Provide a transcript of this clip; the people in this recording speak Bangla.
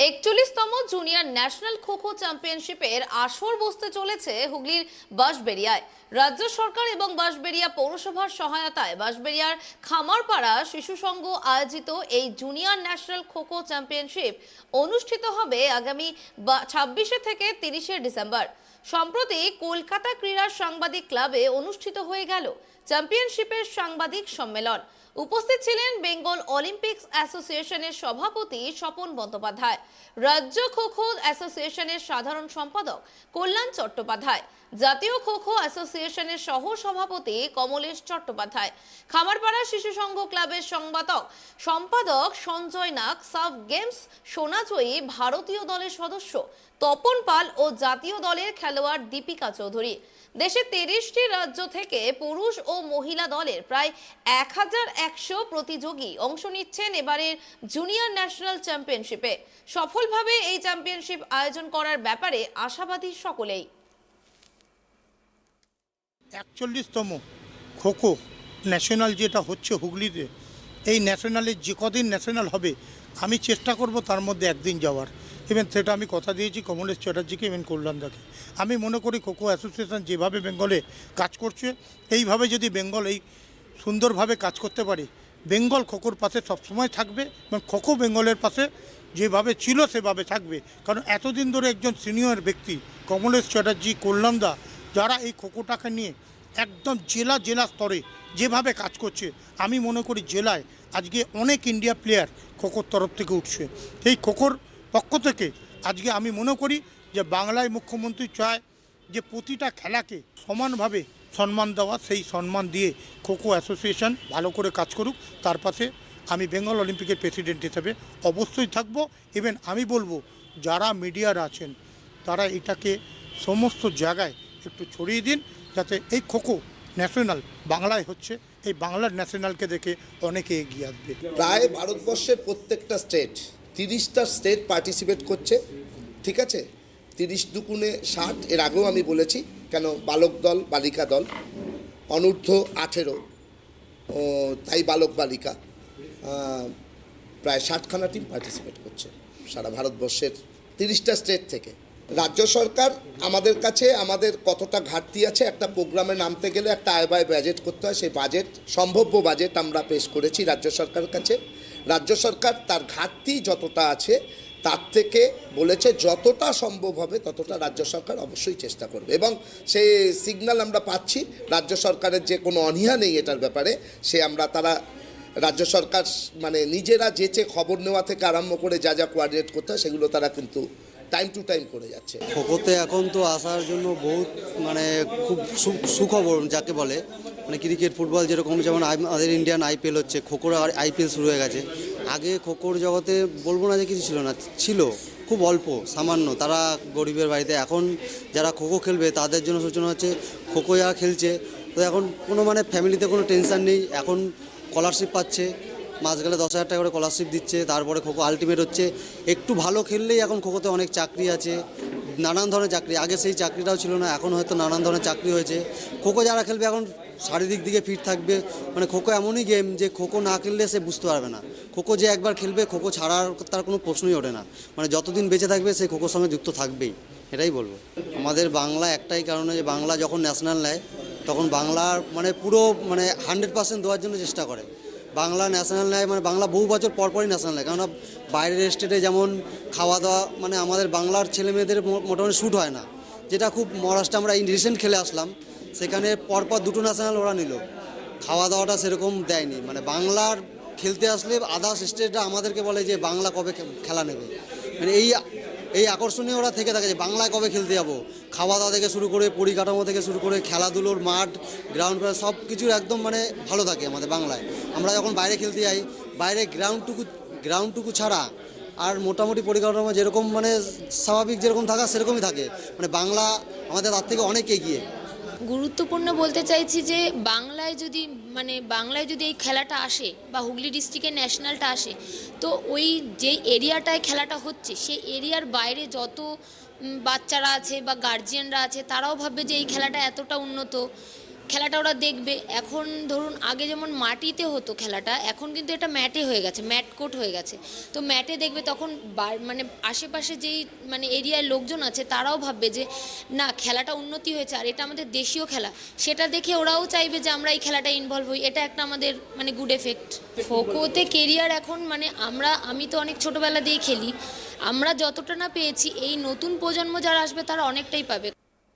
41তম জুনিয়র ন্যাশনাল খো-খো চ্যাম্পিয়নশিপের আসর বসতে চলেছে হুগলির বাঁশবেড়িয়ায়। রাজ্য সরকার এবং বাঁশবেড়িয়া পৌরসভার সহায়তায় বাঁশবেড়িয়ার খামারপাড়া শিশু সংঘ আয়োজিত এই জুনিয়র ন্যাশনাল খো-খো চ্যাম্পিয়নশিপ অনুষ্ঠিত হবে আগামী 26 থেকে 30 ডিসেম্বর। সম্প্রতি কলকাতা ক্রীড়া সাংবাদিক ক্লাবে অনুষ্ঠিত হয়ে গেল চ্যাম্পিয়নশিপের সাংবাদিক সম্মেলন। উপস্থিত ছিলেন বেঙ্গল অলিম্পিক্স অ্যাসোসিয়েশনের সভাপতি স্বপন বন্দ্যোপাধ্যায়, রাজ্য খো-খো অ্যাসোসিয়েশনের সাধারণ সম্পাদক কল্যাণ চট্টোপাধ্যায়, জাতীয় খো-খো অ্যাসোসিয়েশনের সহ সভাপতি কমলেশ চট্টোপাধ্যায়, খামারপাড়া শিশু সংঘ ক্লাবের সম্পাদক সঞ্জয় নাগ, সাব গেমস সোনাজয়ী ভারতীয় দলের সদস্য তপন পাল ও জাতীয় দলের খেলোয়াড় দীপিকা চৌধুরী। দেশে 30টি রাজ্য থেকে পুরুষ ও মহিলা দলের প্রায় 1100 প্রতিযোগী অংশ নিচ্ছেন এবারের জুনিয়র ন্যাশনাল চ্যাম্পিয়নশিপে। সফলভাবে এই চ্যাম্পিয়নশিপ আয়োজন করার ব্যাপারে আশাবাদী সকলেই। 41তম খো-খো ন্যাশনাল যেটা হচ্ছে হুগলিতে, এই ন্যাশনালে যে কদিন ন্যাশনাল হবে আমি চেষ্টা করব তার মধ্যে একদিন যাওয়ার। ইভেন সেটা আমি কথা দিয়েছি কমলেশ চ্যাটার্জিকে, ইভেন কল্যাণদাকে। আমি মনে করি খো-খো অ্যাসোসিয়েশন যেভাবে বেঙ্গলে কাজ করছে, এইভাবে যদি বেঙ্গল এই সুন্দরভাবে কাজ করতে পারে, বেঙ্গল খোখোর পাশে সবসময় থাকবে এবং খোখো বেঙ্গলের পাশে যেভাবে ছিল সেভাবে থাকবে। কারণ এতদিন ধরে একজন সিনিয়র ব্যক্তি কমলেশ চ্যাটার্জি, কল্যাণদা, যারা এই খোখোটাকে নিয়ে একদম জেলা স্তরে যেভাবে কাজ করছে, আমি মনে করি জেলায় আজকে অনেক ইন্ডিয়া প্লেয়ার খোখোর তরফ থেকে উঠছে। এই খোখোর পক্ষ থেকে আজকে আমি মনে করি যে বাংলায় মুখ্যমন্ত্রী চায় যে প্রতিটা খেলাকে সমানভাবে সম্মান দেওয়া, সেই সম্মান দিয়ে খোখো অ্যাসোসিয়েশন ভালো করে কাজ করুক। তার পাশে আমি বেঙ্গল অলিম্পিকের প্রেসিডেন্ট হিসেবে অবশ্যই থাকব। ইভেন আমি বলবো যারা মিডিয়ারা আছেন তারা এটাকে সমস্ত জায়গায় একটু ছড়িয়ে দিন, যাতে এই খোখো ন্যাশনাল বাংলায় হচ্ছে, এই বাংলার ন্যাশনালকে দেখে অনেকে এগিয়ে আসবে। প্রায় ভারতবর্ষের প্রত্যেকটা স্টেট 30টা স্টেট পার্টিসিপেট করছে, ঠিক আছে। 30 দুগুণে 60, এর আগেও আমি বলেছি, কেন বালক দল, বালিকা দল, অনূর্ধ্ব 18 তাই বালক বালিকা, প্রায় 60খানা টিম পার্টিসিপেট করছে সারা ভারতবর্ষের 30টা স্টেট থেকে। রাজ্য সরকার আমাদের কাছে আমাদের কতটা ঘাটতি আছে, একটা প্রোগ্রামে নামতে গেলে একটা আয়-ব্যয় বাজেট করতে হয়, সেই বাজেট সম্ভাব্য বাজেট আমরা পেশ করেছি রাজ্য সরকারের কাছে। রাজ্য সরকার তার ঘাটতি যতটা আছে তার থেকে বলেছে যতটা সম্ভব হবে ততটা রাজ্য সরকার অবশ্যই চেষ্টা করবে, এবং সেই সিগন্যাল আমরা পাচ্ছি। রাজ্য সরকারের যে কোনো অনীহা নেই এটার ব্যাপারে, তারা রাজ্য সরকার মানে নিজেরা যেচে খবর নেওয়া থেকে আরম্ভ করে যা কোঅর্ডিনেট করতে হয় সেগুলো তারা কিন্তু টাইম টু টাইম করে যাচ্ছে। খোখোতে এখন তো আসার জন্য বহুত খুব সুখবর যাকে বলে, ক্রিকেট ফুটবল যেরকম, যেমন আমাদের ইন্ডিয়ান আইপিএল হচ্ছে, খোখোর আইপিএল শুরু হয়ে গেছে। আগে খোখোর জগতে বলবো না যে কিছু ছিল না, ছিল খুব অল্প সামান্য, তারা গরিবের বাড়িতে। এখন যারা খোখো খেলবে তাদের জন্য সূচনা হচ্ছে, খোখো যারা খেলছে তো এখন কোনো ফ্যামিলিতে কোনো টেনশন নেই, এখন স্কলারশিপ পাচ্ছে, মাস গেলে 10,000 টাকা করে স্কলারশিপ দিচ্ছে। তারপরে খোখো আলটিমেট হচ্ছে, একটু ভালো খেললেই এখন খোখোতে অনেক চাকরি আছে, নানান ধরনের চাকরি। আগে সেই চাকরিটাও ছিল না, এখন হয়তো নানান ধরনের চাকরি হয়েছে। খোখো যারা খেলবে এখন শারীরিক দিকে ফিট থাকবে। খোখো এমনই গেম যে খোখো না খেললে সে বুঝতে পারবে না। খোখো যে একবার খেলবে, খোখো ছাড়ার তার কোনো প্রশ্নই ওঠে না। যতদিন বেঁচে থাকবে সে খোখোর সঙ্গে যুক্ত থাকবেই, এটাই বলবো। আমাদের বাংলা একটাই কারণে, যে বাংলা যখন ন্যাশনাল নেয় তখন বাংলার পুরো 100% দেওয়ার জন্য চেষ্টা করে। বাংলা ন্যাশনাল নেয় বাংলা বহু বছর পরপরই ন্যাশনাল নেয়, কেননা বাইরের স্টেটে যেমন খাওয়া দাওয়া আমাদের বাংলার ছেলে মেয়েদের মোটামুটি শ্যুট হয় না। যেটা খুব মহারাষ্ট্রে আমরা রিসেন্ট খেলে আসলাম, সেখানে পরপর 2টো ন্যাশনাল ওরা নিল, খাওয়া দাওয়াটা সেরকম দেয়নি। বাংলার খেলতে আসলে আদার্স স্টেটরা আমাদেরকে বলে যে বাংলা কবে খেলা নেবে, এই আকর্ষণীয় ওরা থেকে থাকে যে বাংলায় কবে খেলতে যাবো। খাওয়া দাওয়া থেকে শুরু করে, পরিকাঠামো থেকে শুরু করে, খেলাধুলোর মাঠ, গ্রাউন্ড সব কিছুর একদম ভালো থাকে আমাদের বাংলায়। আমরা যখন বাইরে খেলতে যাই, বাইরে গ্রাউন্ডটুকু ছাড়া আর মোটামুটি পরিকাঠামো যেরকম স্বাভাবিক যেরকম থাকা সেরকমই থাকে। বাংলা আমাদের তার থেকে অনেক এগিয়ে। গুরুত্বপূর্ণ বলতে চাইছি যে বাংলায় যদি এই খেলাটা আসে বা হুগলি ডিস্ট্রিক্টের ন্যাশনালটা আসে, তো ওই যে এরিয়াটায় খেলাটা হচ্ছে সেই এরিয়ার বাইরে যত বাচ্চারা আছে বা গার্জিয়ানরা আছে তারাও ভাববে যে এই খেলাটা এতটা উন্নত, খেলাটা ওরা দেখবে। এখন ধরুন আগে যেমন মাটিতে হতো খেলাটা, এখন কিন্তু এটা ম্যাটে হয়ে গেছে, ম্যাট কোর্ট হয়ে গেছে। তো ম্যাটে দেখবে তখন মানে আশেপাশে যেই মানে এরিয়ার লোকজন আছে তারাও ভাববে যে না খেলাটা উন্নতি হয়েছে আর এটা আমাদের দেশীয় খেলা, সেটা দেখে ওরাও চাইবে যে আমরা এই খেলাটা ইনভলভ হই। এটা একটা আমাদের মানে গুড এফেক্ট। খোখোতে কেরিয়ার এখন মানে আমি তো অনেক ছোটোবেলা দিয়ে খেলি, আমরা যতটা না পেয়েছি এই নতুন প্রজন্ম যারা আসবে তারা অনেকটাই পাবে।